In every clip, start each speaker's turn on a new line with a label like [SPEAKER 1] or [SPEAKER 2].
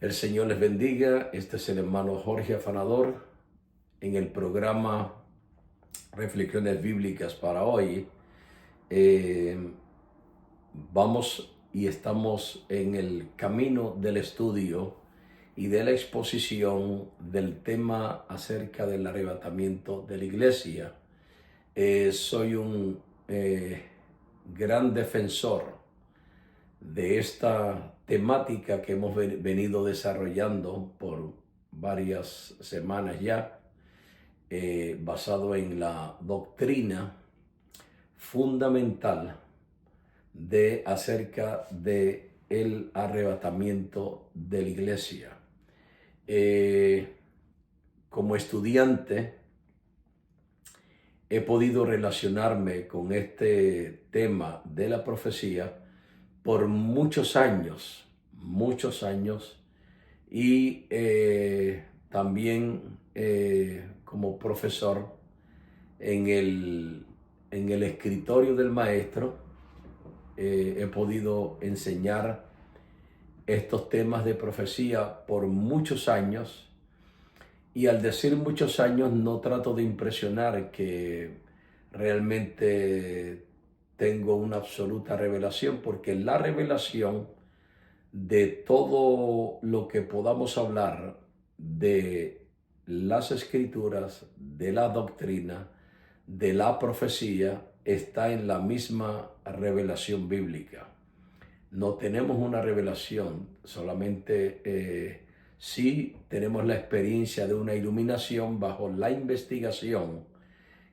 [SPEAKER 1] El Señor les bendiga. Este es el hermano Jorge Afanador en el programa Reflexiones Bíblicas para hoy. Vamos y estamos en el camino del estudio y de la exposición del tema acerca del arrebatamiento de la iglesia. Soy un gran defensor de esta temática que hemos venido desarrollando por varias semanas ya, basado en la doctrina fundamental acerca de el arrebatamiento de la iglesia. Como estudiante he podido relacionarme con este tema de la profecía por muchos años, y también como profesor en el escritorio del maestro. He podido enseñar estos temas de profecía por muchos años, y al decir muchos años no trato de impresionar que realmente tengo una absoluta revelación, porque la revelación de todo lo que podamos hablar de las escrituras, de la doctrina, de la profecía, está en la misma revelación bíblica. No tenemos una revelación, solamente sí tenemos la experiencia de una iluminación bajo la investigación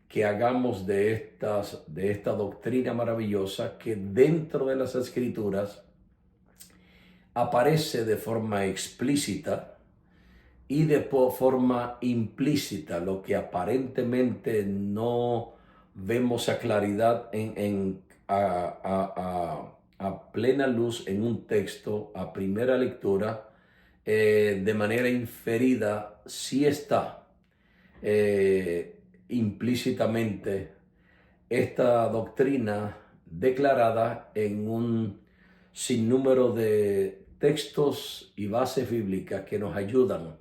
[SPEAKER 1] que hagamos de esta doctrina maravillosa que dentro de las escrituras aparece de forma explícita y de forma implícita, lo que aparentemente no vemos a claridad a plena luz en un texto, a primera lectura, de manera inferida, sí está implícitamente esta doctrina declarada en un sinnúmero de textos y bases bíblicas que nos ayudan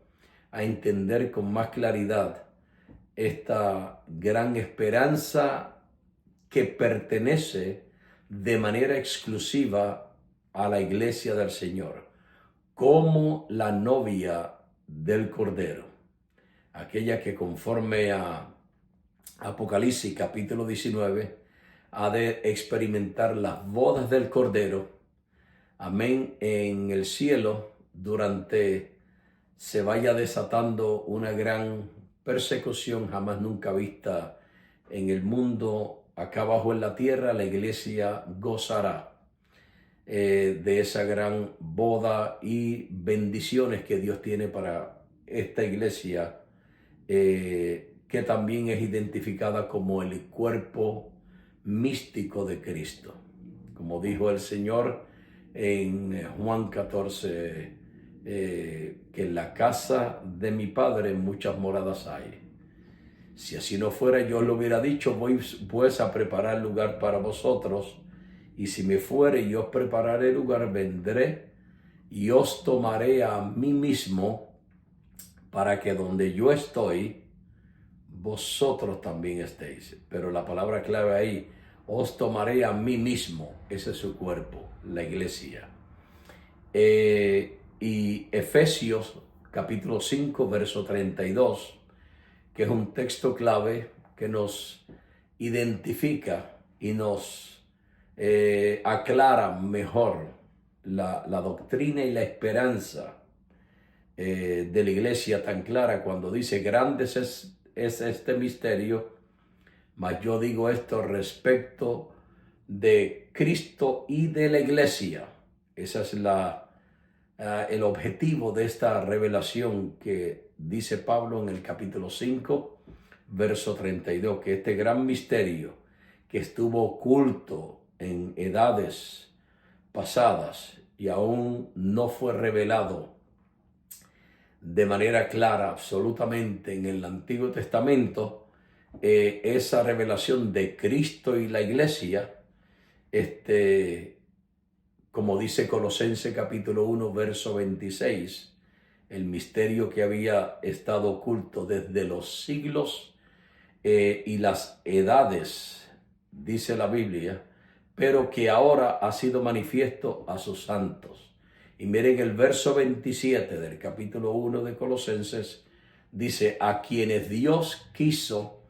[SPEAKER 1] a entender con más claridad esta gran esperanza que pertenece de manera exclusiva a la iglesia del Señor, como la novia del Cordero, aquella que conforme a Apocalipsis capítulo 19 ha de experimentar las bodas del Cordero, amén, en el cielo, durante se vaya desatando una gran persecución jamás nunca vista en el mundo. Acá abajo en la tierra la iglesia gozará de esa gran boda y bendiciones que Dios tiene para esta iglesia, que también es identificada como el cuerpo místico de Cristo. Como dijo el Señor en Juan 14, que en la casa de mi Padre muchas moradas hay. Si así no fuera, yo lo hubiera dicho: voy pues a preparar lugar para vosotros, y si me fuere y os prepararé lugar, vendré y os tomaré a mí mismo, para que donde yo estoy, vosotros también estéis. Pero la palabra clave ahí, os tomaré a mí mismo, ese es su cuerpo, la iglesia. Y Efesios capítulo 5, verso 32, que es un texto clave que nos identifica y nos aclara mejor la doctrina y la esperanza de la iglesia, tan clara cuando dice: grande es este misterio, mas yo digo esto respecto de Cristo y de la iglesia. Ese es el objetivo de esta revelación que dice Pablo en el capítulo 5, verso 32, que este gran misterio que estuvo oculto en edades pasadas y aún no fue revelado de manera clara absolutamente en el Antiguo Testamento, esa revelación de Cristo y la iglesia, como dice Colosenses capítulo 1, verso 26, el misterio que había estado oculto desde los siglos y las edades, dice la Biblia, pero que ahora ha sido manifiesto a sus santos. Y miren el verso 27 del capítulo 1 de Colosenses, dice, a quienes Dios quiso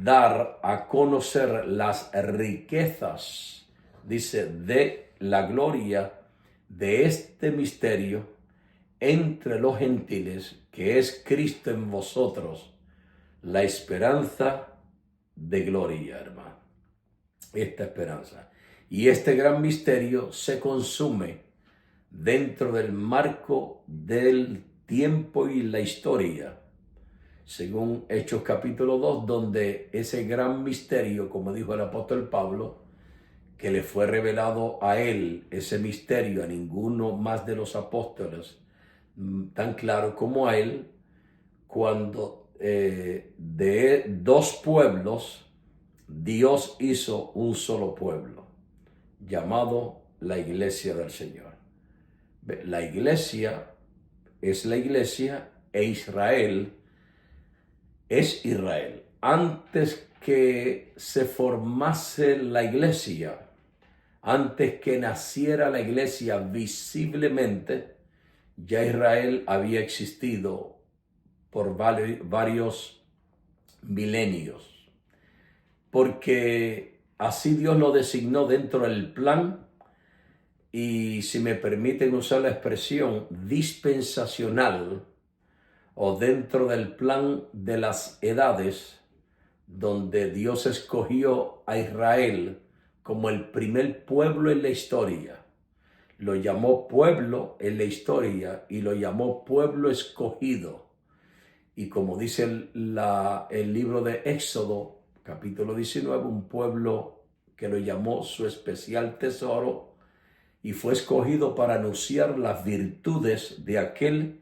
[SPEAKER 1] dar a conocer las riquezas, dice, de la gloria de este misterio entre los gentiles, que es Cristo en vosotros, la esperanza de gloria, hermano. Esta esperanza. Y este gran misterio se consume dentro del marco del tiempo y la historia, según Hechos capítulo 2, donde ese gran misterio, como dijo el apóstol Pablo, que le fue revelado a él, ese misterio, a ninguno más de los apóstoles, tan claro como a él, cuando de dos pueblos Dios hizo un solo pueblo, llamado la Iglesia del Señor. La Iglesia es la Iglesia e Israel es Israel. Antes que se formase la Iglesia, antes que naciera la Iglesia visiblemente, ya Israel había existido por varios milenios, porque así Dios lo designó dentro del plan y, si me permiten usar la expresión, dispensacional, o dentro del plan de las edades, donde Dios escogió a Israel como el primer pueblo en la historia. Lo llamó pueblo en la historia y lo llamó pueblo escogido. Y como dice el libro de Éxodo, capítulo 19, un pueblo que lo llamó su especial tesoro y fue escogido para anunciar las virtudes de aquel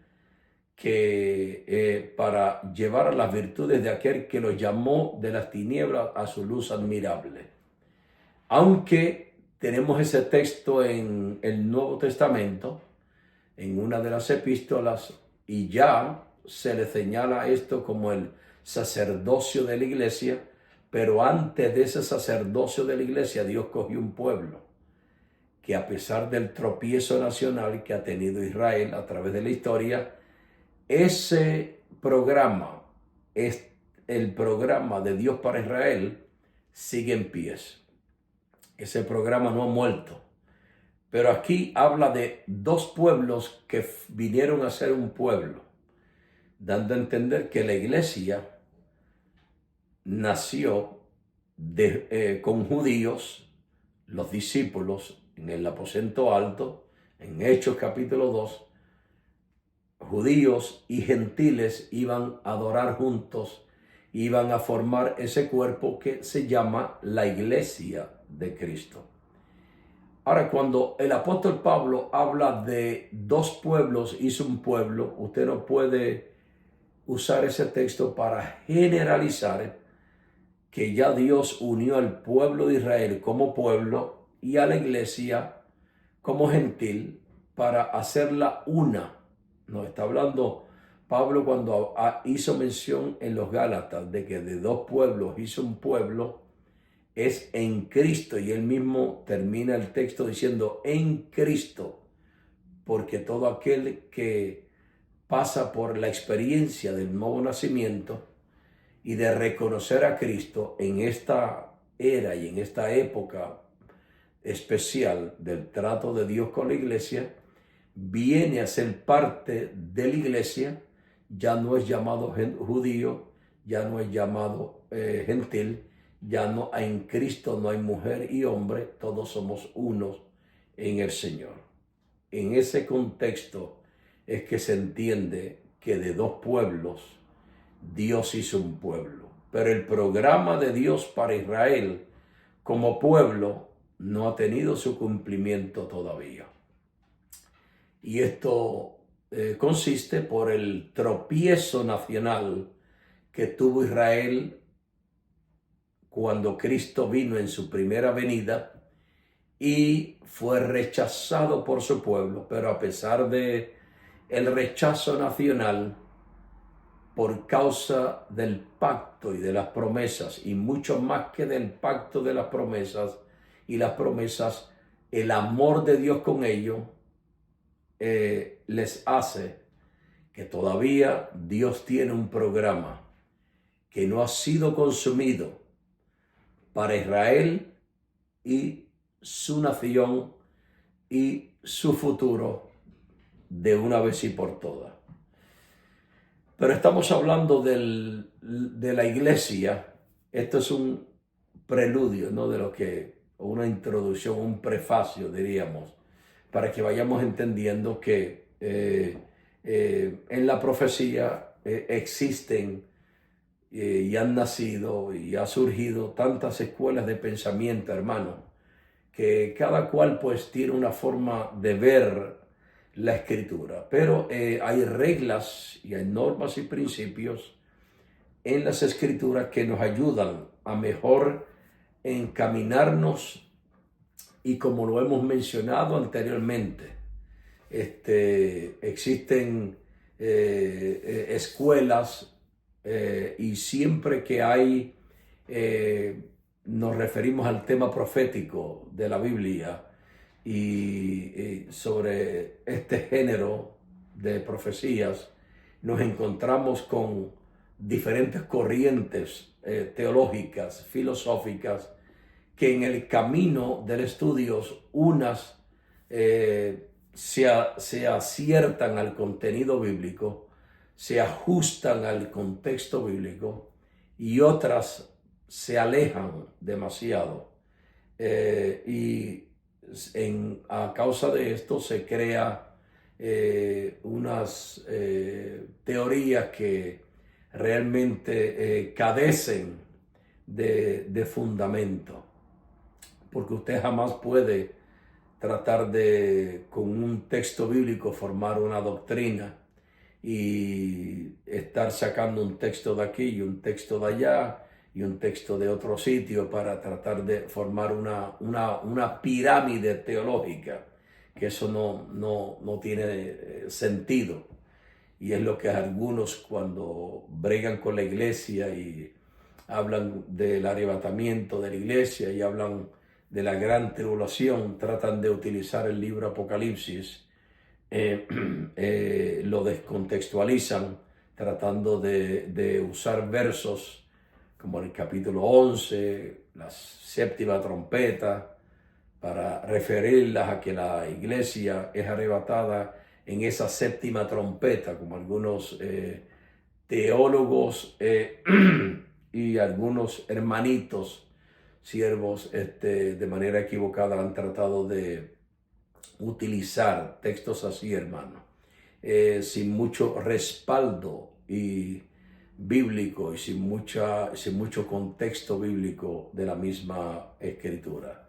[SPEAKER 1] para llevar a las virtudes de aquel que lo llamó de las tinieblas a su luz admirable. Aunque tenemos ese texto en el Nuevo Testamento, en una de las epístolas, y ya se le señala esto como el sacerdocio de la iglesia, pero antes de ese sacerdocio de la iglesia, Dios cogió un pueblo que, a pesar del tropiezo nacional que ha tenido Israel a través de la historia, ese programa, es el programa de Dios para Israel, sigue en pie. Ese programa no ha muerto. Pero aquí habla de dos pueblos que vinieron a ser un pueblo, dando a entender que la iglesia nació con judíos, los discípulos en el aposento alto, en Hechos capítulo 2, judíos y gentiles iban a adorar juntos, iban a formar ese cuerpo que se llama la Iglesia de Cristo. Ahora, cuando el apóstol Pablo habla de dos pueblos, hizo un pueblo, usted no puede usar ese texto para generalizar que ya Dios unió al pueblo de Israel como pueblo y a la iglesia como gentil para hacerla una. No, está hablando Pablo cuando hizo mención en los Gálatas de que de dos pueblos hizo un pueblo, es en Cristo, y él mismo termina el texto diciendo en Cristo, porque todo aquel que pasa por la experiencia del nuevo nacimiento y de reconocer a Cristo en esta era y en esta época especial del trato de Dios con la iglesia, viene a ser parte de la iglesia, ya no es llamado judío, ya no es llamado gentil, ya no hay, en Cristo no hay mujer y hombre, todos somos unos en el Señor. En ese contexto es que se entiende que de dos pueblos Dios hizo un pueblo, pero el programa de Dios para Israel como pueblo no ha tenido su cumplimiento todavía. Y esto consiste por el tropiezo nacional que tuvo Israel cuando Cristo vino en su primera venida y fue rechazado por su pueblo, pero a pesar de el rechazo nacional por causa del pacto y de las promesas, y mucho más que del pacto de las promesas y las promesas, el amor de Dios con ellos les hace que todavía Dios tiene un programa que no ha sido consumido para Israel y su nación y su futuro de una vez y por todas. Pero estamos hablando de la iglesia. Esto es un preludio, ¿no? De lo que, o una introducción, un prefacio, diríamos, para que vayamos entendiendo que en la profecía existen y han nacido y ha surgido tantas escuelas de pensamiento, hermano, que cada cual pues tiene una forma de ver la escritura, pero hay reglas y hay normas y principios en las escrituras que nos ayudan a mejor encaminarnos, y como lo hemos mencionado anteriormente, existen escuelas y siempre que hay, nos referimos al tema profético de la Biblia y sobre este género de profecías, nos encontramos con diferentes corrientes teológicas, filosóficas, que en el camino del estudio unas se aciertan al contenido bíblico, se ajustan al contexto bíblico, y otras se alejan demasiado. Y a causa de esto se crea unas teorías que realmente carecen de fundamento, porque usted jamás puede tratar de, con un texto bíblico, formar una doctrina y estar sacando un texto de aquí y un texto de allá y un texto de otro sitio para tratar de formar una pirámide teológica, que eso no tiene sentido. Y es lo que algunos, cuando bregan con la iglesia y hablan del arrebatamiento de la iglesia y hablan de la gran tribulación, tratan de utilizar el libro Apocalipsis, lo descontextualizan, tratando de usar versos como el capítulo 11, la séptima trompeta, para referirlas a que la iglesia es arrebatada en esa séptima trompeta, como algunos teólogos y algunos hermanitos, siervos, de manera equivocada han tratado de utilizar textos así, hermano, sin mucho respaldo y bíblico y sin mucho contexto bíblico de la misma escritura.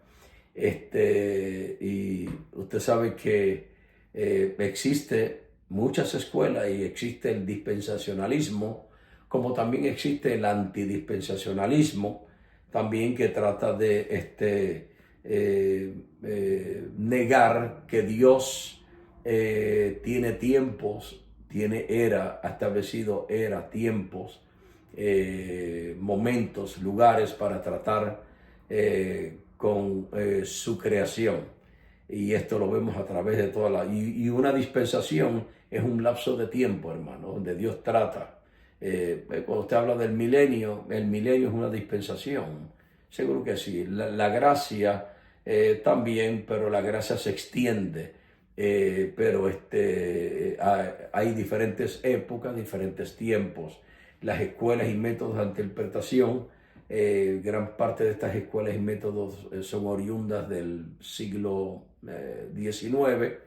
[SPEAKER 1] Y usted sabe que existe muchas escuelas y existe el dispensacionalismo, como también existe el antidispensacionalismo, también, que trata de negar que Dios tiene tiempos, ha establecido tiempos, momentos, lugares para tratar con su creación. Y esto lo vemos a través de y una dispensación es un lapso de tiempo, hermano, donde Dios trata. Cuando usted habla del milenio, el milenio es una dispensación. Seguro que sí. La gracia también, pero la gracia se extiende. Pero hay diferentes épocas, diferentes tiempos. Las escuelas y métodos de interpretación, gran parte de estas escuelas y métodos son oriundas del siglo XIX,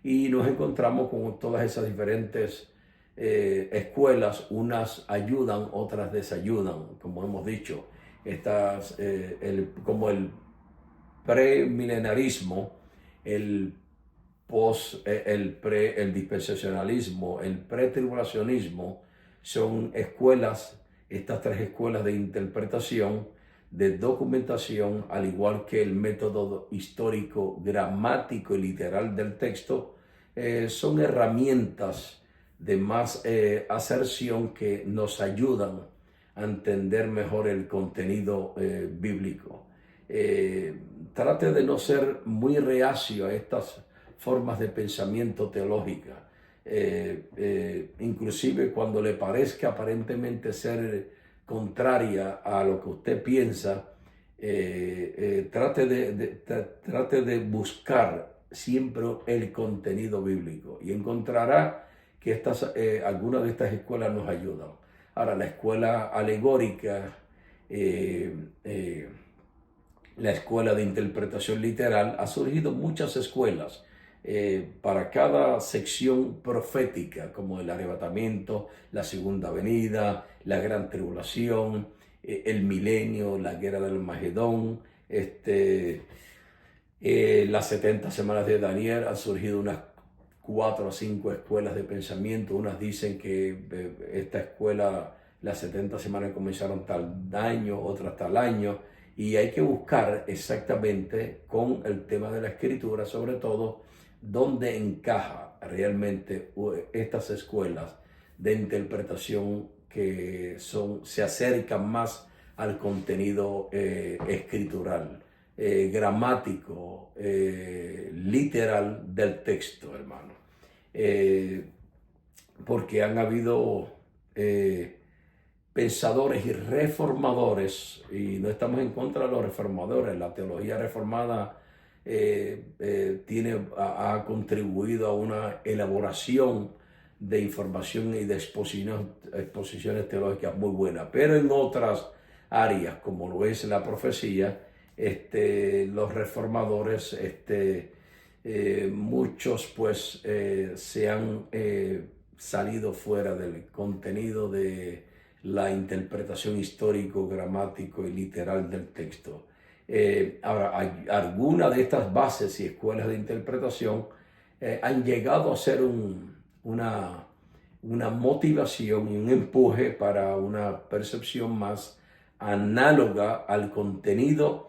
[SPEAKER 1] y nos encontramos con todas esas diferentes escuelas. Unas ayudan, otras desayudan, como hemos dicho. Como el premilenarismo, el dispensacionalismo, el pretribulacionismo, son escuelas, estas tres escuelas de interpretación, de documentación, al igual que el método histórico, gramático y literal del texto, son herramientas de más aserción que nos ayudan a entender mejor el contenido bíblico. Trate de no ser muy reacio a estas formas de pensamiento teológica. Inclusive cuando le parezca aparentemente ser contraria a lo que usted piensa, trate de buscar siempre el contenido bíblico y encontrará que algunas de estas escuelas nos ayudan. Ahora, la escuela alegórica, la escuela de interpretación literal, ha surgido muchas escuelas para cada sección profética, como el arrebatamiento, la segunda venida, la gran tribulación, el milenio, la guerra del Magedón, las 70 semanas de Daniel. Han surgido unas 4 o 5 escuelas de pensamiento. Unas dicen que esta escuela, las 70 semanas comenzaron tal año, otras tal año, y hay que buscar exactamente con el tema de la escritura, sobre todo, dónde encaja realmente estas escuelas de interpretación que se acercan más al contenido escritural, gramático, literal del texto, hermano. Porque han habido pensadores y reformadores, y no estamos en contra de los reformadores. La teología reformada ha contribuido a una elaboración de información y de exposiciones teológicas muy buenas, pero en otras áreas, como lo es la profecía, los reformadores, muchos pues se han salido fuera del contenido de la interpretación histórico, gramático y literal del texto. Ahora, algunas de estas bases y escuelas de interpretación han llegado a ser una motivación y un empuje para una percepción más análoga al contenido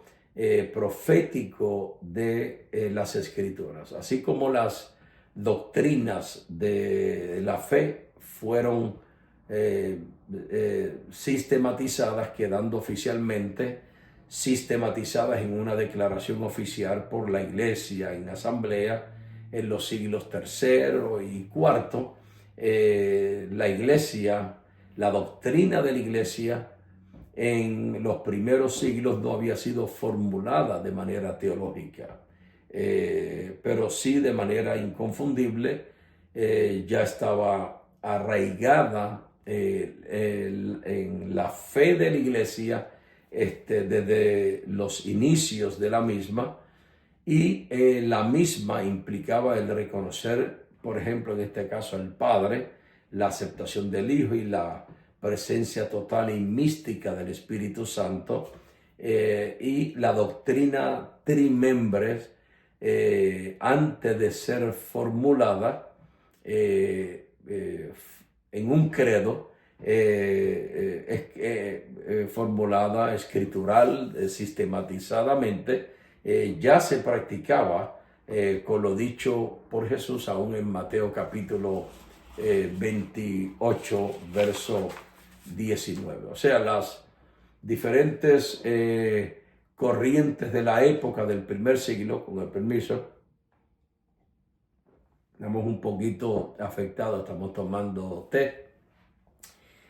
[SPEAKER 1] profético de las Escrituras, así como las doctrinas de la fe fueron sistematizadas, quedando oficialmente sistematizadas en una declaración oficial por la Iglesia en asamblea en los siglos III y IV. La Iglesia, la doctrina de la Iglesia en los primeros siglos no había sido formulada de manera teológica, pero sí de manera inconfundible. Ya estaba arraigada en la fe de la Iglesia desde los inicios de la misma, y la misma implicaba el reconocer, por ejemplo, en este caso al Padre, la aceptación del Hijo y la presencia total y mística del Espíritu Santo, y la doctrina trimembres, antes de ser formulada en un credo, formulada escritural, sistematizadamente, ya se practicaba con lo dicho por Jesús aún en Mateo capítulo 28, verso 19. O sea, las diferentes corrientes de la época del primer siglo, con el permiso, estamos un poquito afectados, estamos tomando té,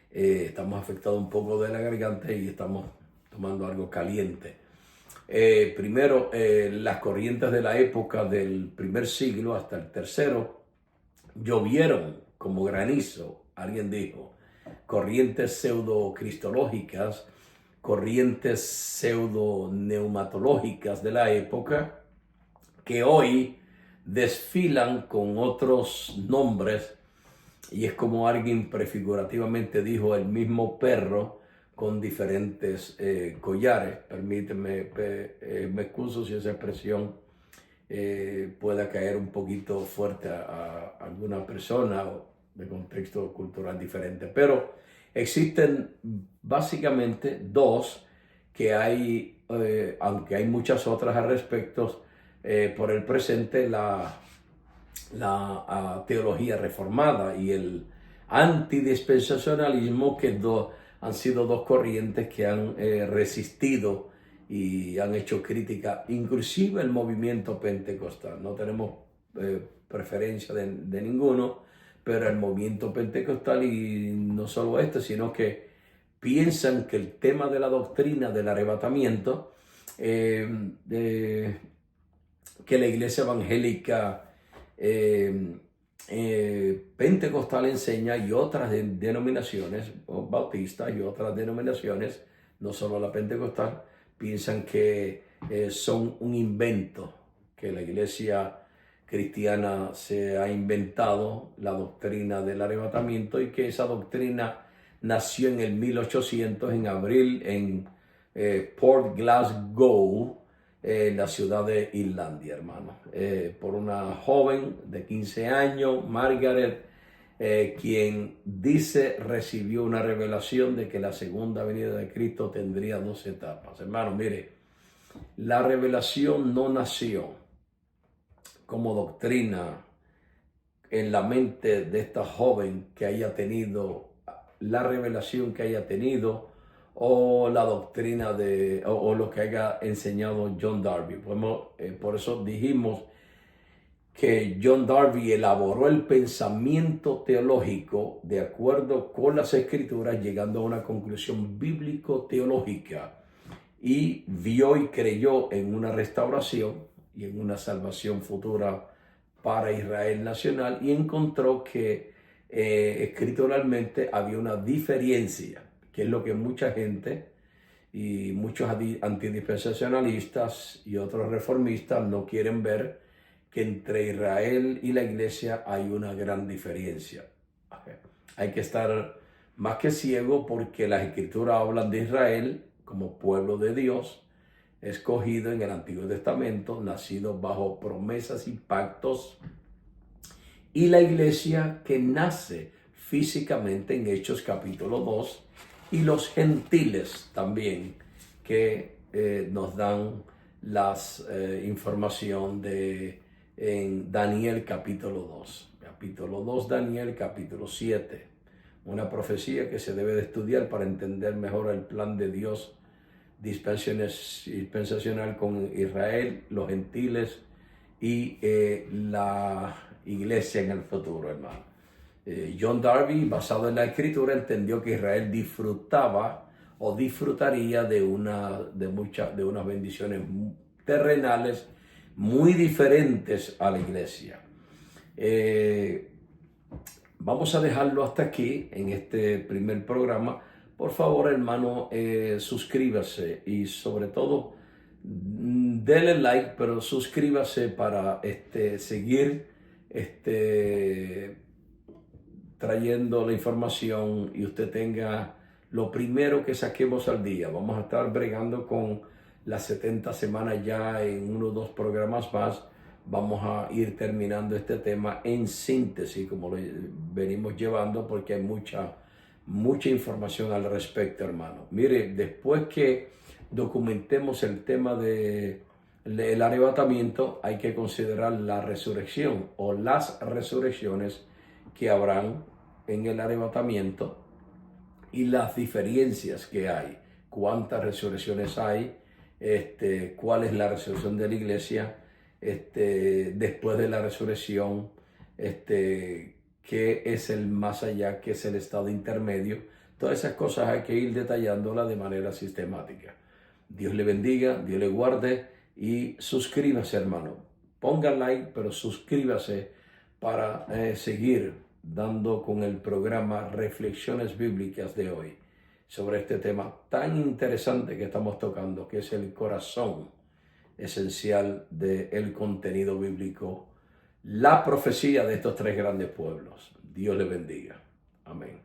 [SPEAKER 1] estamos afectados un poco de la garganta y estamos tomando algo caliente. Primero, las corrientes de la época del primer siglo hasta el tercero llovieron como granizo, alguien dijo, corrientes pseudo-cristológicas, corrientes pseudo-neumatológicas de la época, que hoy desfilan con otros nombres, y es como alguien prefigurativamente dijo, el mismo perro con diferentes collares. Permíteme, me excuso si esa expresión pueda caer un poquito fuerte a alguna persona de contexto cultural diferente, pero existen básicamente dos que hay, aunque hay muchas otras al respecto, por el presente la teología reformada y el antidispensacionalismo, que han sido dos corrientes que han resistido y han hecho crítica, inclusive el movimiento pentecostal. No tenemos preferencia de ninguno, pero el movimiento pentecostal, y no solo este, sino que piensan que el tema de la doctrina del arrebatamiento, que la iglesia evangélica pentecostal enseña, y otras denominaciones, bautistas y otras denominaciones, no solo la pentecostal, piensan que son un invento, que la iglesia cristiana se ha inventado la doctrina del arrebatamiento, y que esa doctrina nació en el 1800, en abril, en Port Glasgow, la ciudad de Irlanda, hermano, por una joven de 15 años, Margaret, quien dice recibió una revelación de que la segunda venida de Cristo tendría dos etapas. Hermano, mire, la revelación no nació como doctrina en la mente de esta joven que haya tenido la revelación que haya tenido, o la doctrina o lo que haya enseñado John Darby. Por eso dijimos que John Darby elaboró el pensamiento teológico de acuerdo con las escrituras, llegando a una conclusión bíblico-teológica, y vio y creyó en una restauración y en una salvación futura para Israel nacional, y encontró que escrituralmente había una diferencia, que es lo que mucha gente y muchos antidispensacionalistas y otros reformistas no quieren ver, que entre Israel y la iglesia hay una gran diferencia. Hay que estar más que ciego, porque las escrituras hablan de Israel como pueblo de Dios, escogido en el Antiguo Testamento, nacido bajo promesas y pactos, y la iglesia que nace físicamente en Hechos capítulo 2, y los gentiles también, que nos dan las información en Daniel capítulo 2. Capítulo 2, Daniel capítulo 7. Una profecía que se debe de estudiar para entender mejor el plan de Dios dispensacional con Israel, los gentiles y la iglesia en el futuro, hermano. John Darby, basado en la escritura, entendió que Israel disfrutaba o disfrutaría de unas bendiciones terrenales muy diferentes a la iglesia. Vamos a dejarlo hasta aquí en este primer programa. Por favor, hermano, suscríbase, y sobre todo dele like, pero suscríbase para seguir trayendo la información, y usted tenga lo primero que saquemos al día. Vamos a estar bregando con las 70 semanas ya en 1 o 2 programas más. Vamos a ir terminando este tema en síntesis, como lo venimos llevando, porque hay mucha información al respecto, hermano. Mire, después que documentemos el tema del arrebatamiento, hay que considerar la resurrección o las resurrecciones que habrán en el arrebatamiento, y las diferencias que hay, cuántas resurrecciones hay, cuál es la resurrección de la iglesia, después de la resurrección, qué es el más allá, qué es el estado intermedio. Todas esas cosas hay que ir detallándolas de manera sistemática. Dios le bendiga, Dios le guarde, y suscríbase, hermano. Ponga like, pero suscríbase para seguir dando con el programa Reflexiones Bíblicas de hoy sobre este tema tan interesante que estamos tocando, que es el corazón esencial del contenido bíblico, la profecía de estos 3 grandes pueblos. Dios le bendiga. Amén.